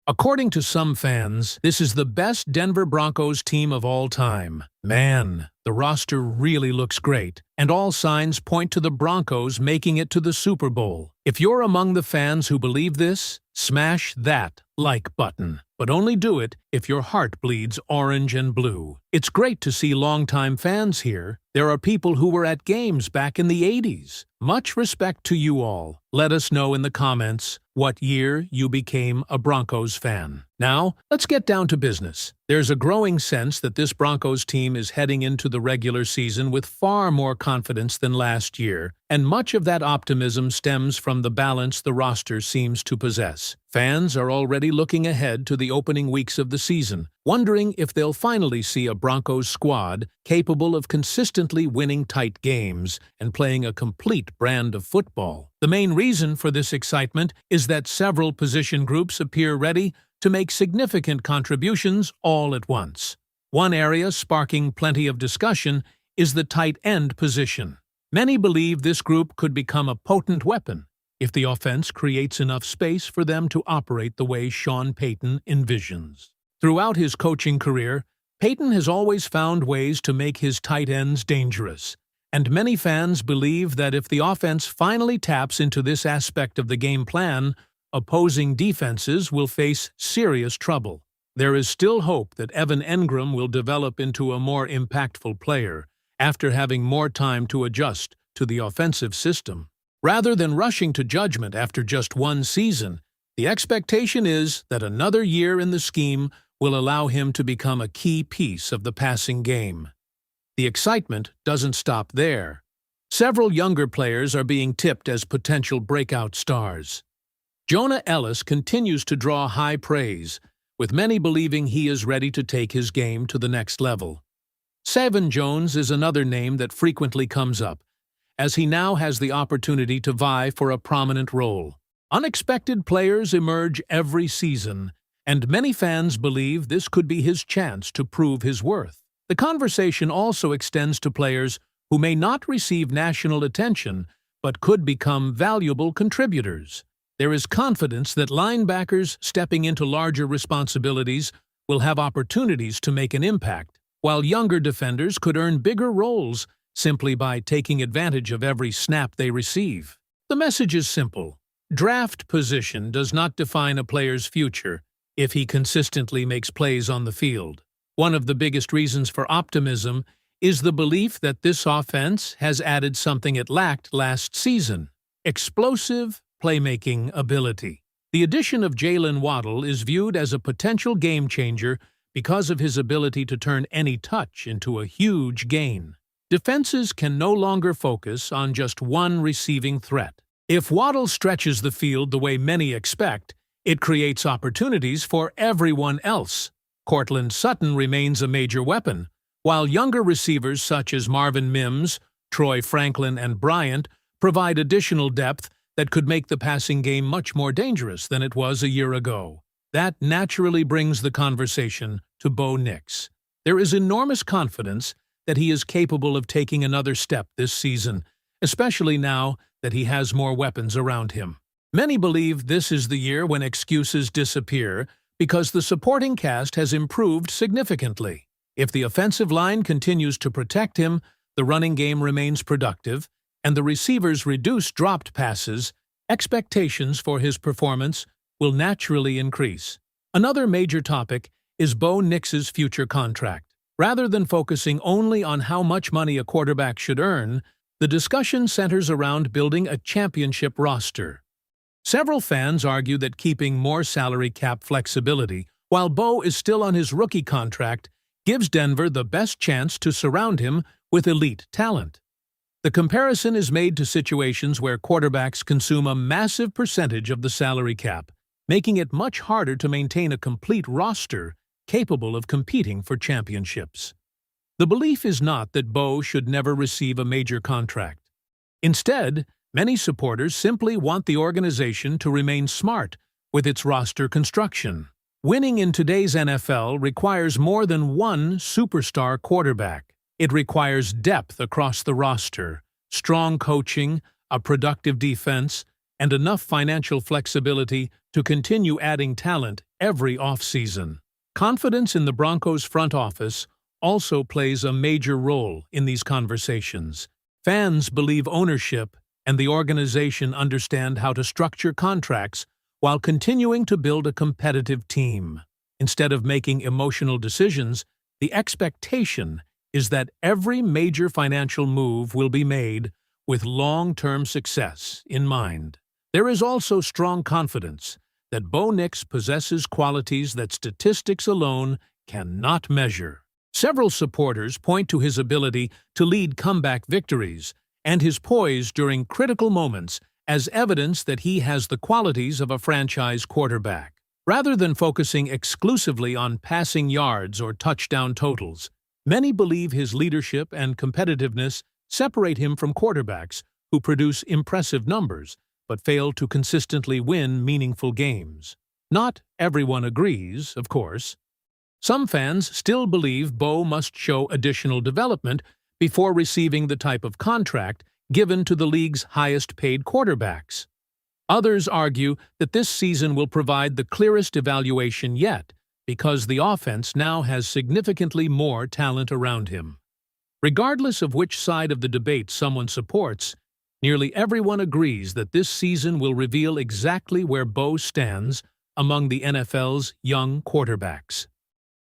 According to some fans, this is the best Denver Broncos team of all time. Man, the roster really looks great, and all signs point to the Broncos making it to the Super Bowl. If you're among the fans who believe this, smash that like button. But only do it if your heart bleeds orange and blue. It's great to see longtime fans here. There are people who were at games back in the 80s. Much respect to you all. Let us know in the comments what year you became a Broncos fan. Now, let's get down to business. There's a growing sense that this Broncos team is heading into the regular season with far more confidence than last year, and much of that optimism stems from the balance the roster seems to possess. Fans are already looking ahead to the opening weeks of the season, wondering if they'll finally see a Broncos squad capable of consistently winning tight games and playing a complete brand of football. The main reason for this excitement is that several position groups appear ready to make significant contributions all at once. One area sparking plenty of discussion is the tight end position. Many believe this group could become a potent weapon if the offense creates enough space for them to operate the way Sean Payton envisions. Throughout his coaching career, Payton has always found ways to make his tight ends dangerous, and many fans believe that if the offense finally taps into this aspect of the game plan, opposing defenses will face serious trouble. There is still hope that Evan Engram will develop into a more impactful player after having more time to adjust to the offensive system. Rather than rushing to judgment after just one season, the expectation is that another year in the scheme will allow him to become a key piece of the passing game. The excitement doesn't stop there. Several younger players are being tipped as potential breakout stars. Jonah Elliss continues to draw high praise, with many believing he is ready to take his game to the next level. Savin Jones is another name that frequently comes up, as he now has the opportunity to vie for a prominent role. Unexpected players emerge every season, and many fans believe this could be his chance to prove his worth. The conversation also extends to players who may not receive national attention but could become valuable contributors. There is confidence that linebackers stepping into larger responsibilities will have opportunities to make an impact, while younger defenders could earn bigger roles simply by taking advantage of every snap they receive. The message is simple. Draft position does not define a player's future if he consistently makes plays on the field. One of the biggest reasons for optimism is the belief that this offense has added something it lacked last season: explosive playmaking ability. The addition of Jalen Waddle is viewed as a potential game-changer because of his ability to turn any touch into a huge gain. Defenses can no longer focus on just one receiving threat. If Waddle stretches the field the way many expect, it creates opportunities for everyone else. Courtland Sutton remains a major weapon, while younger receivers such as Marvin Mims, Troy Franklin, and Bryant provide additional depth that could make the passing game much more dangerous than it was a year ago. That naturally brings the conversation to Bo Nix. There is enormous confidence that he is capable of taking another step this season, especially now that he has more weapons around him. Many believe this is the year when excuses disappear because the supporting cast has improved significantly. If the offensive line continues to protect him, the running game remains productive, and the receivers reduce dropped passes, expectations for his performance will naturally increase. Another major topic is Bo Nix's future contract. Rather than focusing only on how much money a quarterback should earn, the discussion centers around building a championship roster. Several fans argue that keeping more salary cap flexibility while Bo is still on his rookie contract gives Denver the best chance to surround him with elite talent. The comparison is made to situations where quarterbacks consume a massive percentage of the salary cap, making it much harder to maintain a complete roster capable of competing for championships. The belief is not that Bo should never receive a major contract. Instead, many supporters simply want the organization to remain smart with its roster construction. Winning in today's NFL requires more than one superstar quarterback. It requires depth across the roster, strong coaching, a productive defense, and enough financial flexibility to continue adding talent every offseason. Confidence in the Broncos front office also plays a major role in these conversations. Fans believe ownership and the organization understand how to structure contracts while continuing to build a competitive team. Instead of making emotional decisions, the expectation is that every major financial move will be made with long-term success in mind. There is also strong confidence that Bo Nix possesses qualities that statistics alone cannot measure. Several supporters point to his ability to lead comeback victories and his poise during critical moments as evidence that he has the qualities of a franchise quarterback. Rather than focusing exclusively on passing yards or touchdown totals, many believe his leadership and competitiveness separate him from quarterbacks who produce impressive numbers but fail to consistently win meaningful games. Not everyone agrees, of course. Some fans still believe Bo must show additional development before receiving the type of contract given to the league's highest-paid quarterbacks. Others argue that this season will provide the clearest evaluation yet because the offense now has significantly more talent around him. Regardless of which side of the debate someone supports, nearly everyone agrees that this season will reveal exactly where Bo stands among the NFL's young quarterbacks.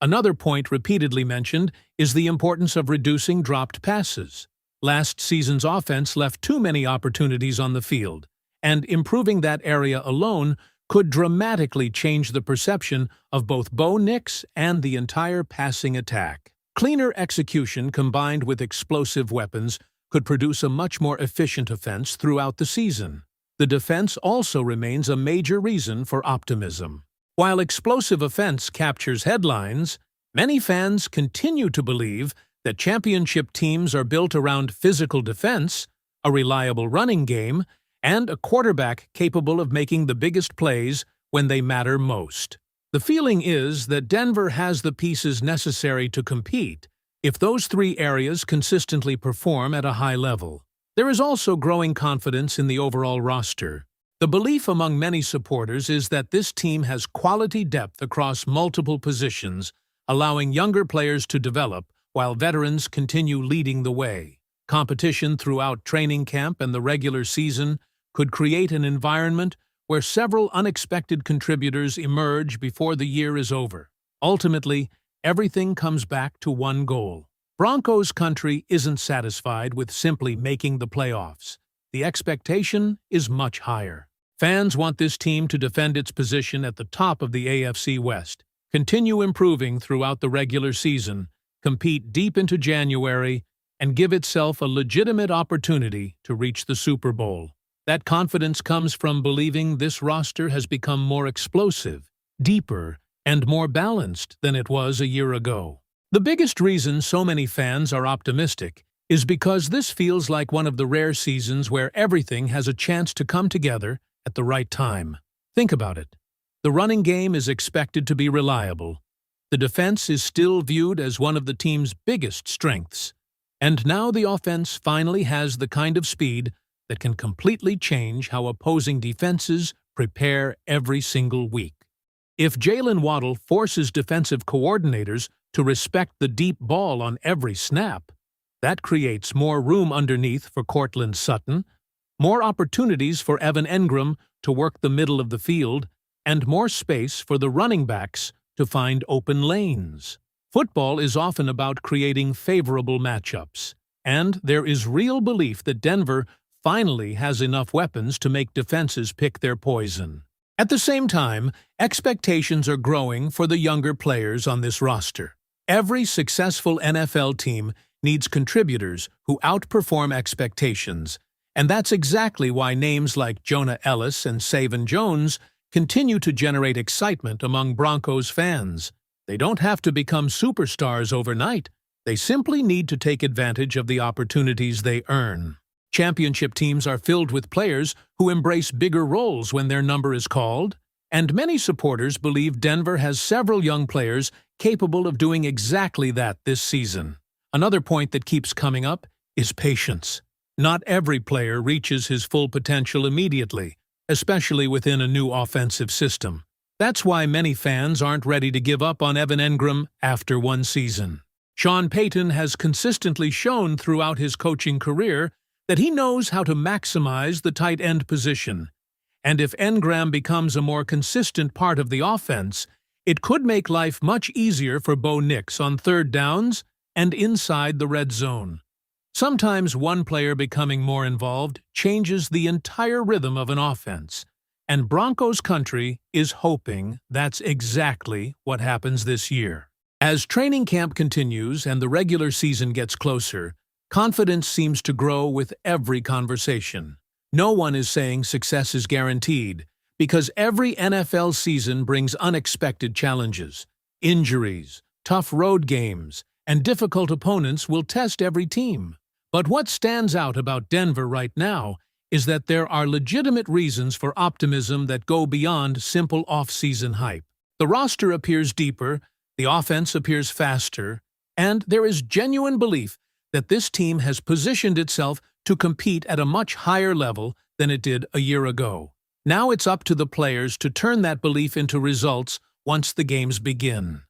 Another point repeatedly mentioned is the importance of reducing dropped passes. Last season's offense left too many opportunities on the field, and improving that area alone could dramatically change the perception of both Bo Nix and the entire passing attack. Cleaner execution combined with explosive weapons could produce a much more efficient offense throughout the season. The defense also remains a major reason for optimism. While explosive offense captures headlines, many fans continue to believe that championship teams are built around physical defense, a reliable running game, and a quarterback capable of making the biggest plays when they matter most. The feeling is that Denver has the pieces necessary to compete if those three areas consistently perform at a high level. There is also growing confidence in the overall roster. The belief among many supporters is that this team has quality depth across multiple positions, allowing younger players to develop while veterans continue leading the way. Competition throughout training camp and the regular season could create an environment where several unexpected contributors emerge before the year is over. Ultimately, everything comes back to one goal. Broncos country isn't satisfied with simply making the playoffs. The expectation is much higher. Fans want this team to defend its position at the top of the AFC West, continue improving throughout the regular season, compete deep into January, and give itself a legitimate opportunity to reach the Super Bowl. That confidence comes from believing this roster has become more explosive, deeper, and more balanced than it was a year ago. The biggest reason so many fans are optimistic is because this feels like one of the rare seasons where everything has a chance to come together at the right time. Think about it. The running game is expected to be reliable. The defense is still viewed as one of the team's biggest strengths. And now the offense finally has the kind of speed that can completely change how opposing defenses prepare every single week. If Jalen Waddle forces defensive coordinators to respect the deep ball on every snap, that creates more room underneath for Courtland Sutton, more opportunities for Evan Engram to work the middle of the field, and more space for the running backs to find open lanes. Football is often about creating favorable matchups, and there is real belief that Denver finally has enough weapons to make defenses pick their poison. At the same time, expectations are growing for the younger players on this roster. Every successful NFL team needs contributors who outperform expectations, and that's exactly why names like Jonah Ellis and Savin Jones continue to generate excitement among Broncos fans. They don't have to become superstars overnight. They simply need to take advantage of the opportunities they earn. Championship teams are filled with players who embrace bigger roles when their number is called, and many supporters believe Denver has several young players capable of doing exactly that this season. Another point that keeps coming up is patience. Not every player reaches his full potential immediately, especially within a new offensive system. That's why many fans aren't ready to give up on Evan Engram after one season. Sean Payton has consistently shown throughout his coaching career that he knows how to maximize the tight end position. And if Engram becomes a more consistent part of the offense, it could make life much easier for Bo Nix on third downs and inside the red zone. Sometimes one player becoming more involved changes the entire rhythm of an offense, and Broncos country is hoping that's exactly what happens this year. As training camp continues and the regular season gets closer, confidence seems to grow with every conversation. No one is saying success is guaranteed, because every NFL season brings unexpected challenges. Injuries, tough road games, and difficult opponents will test every team. But what stands out about Denver right now is that there are legitimate reasons for optimism that go beyond simple off-season hype. The roster appears deeper, the offense appears faster, and there is genuine belief that this team has positioned itself to compete at a much higher level than it did a year ago. Now it's up to the players to turn that belief into results once the games begin.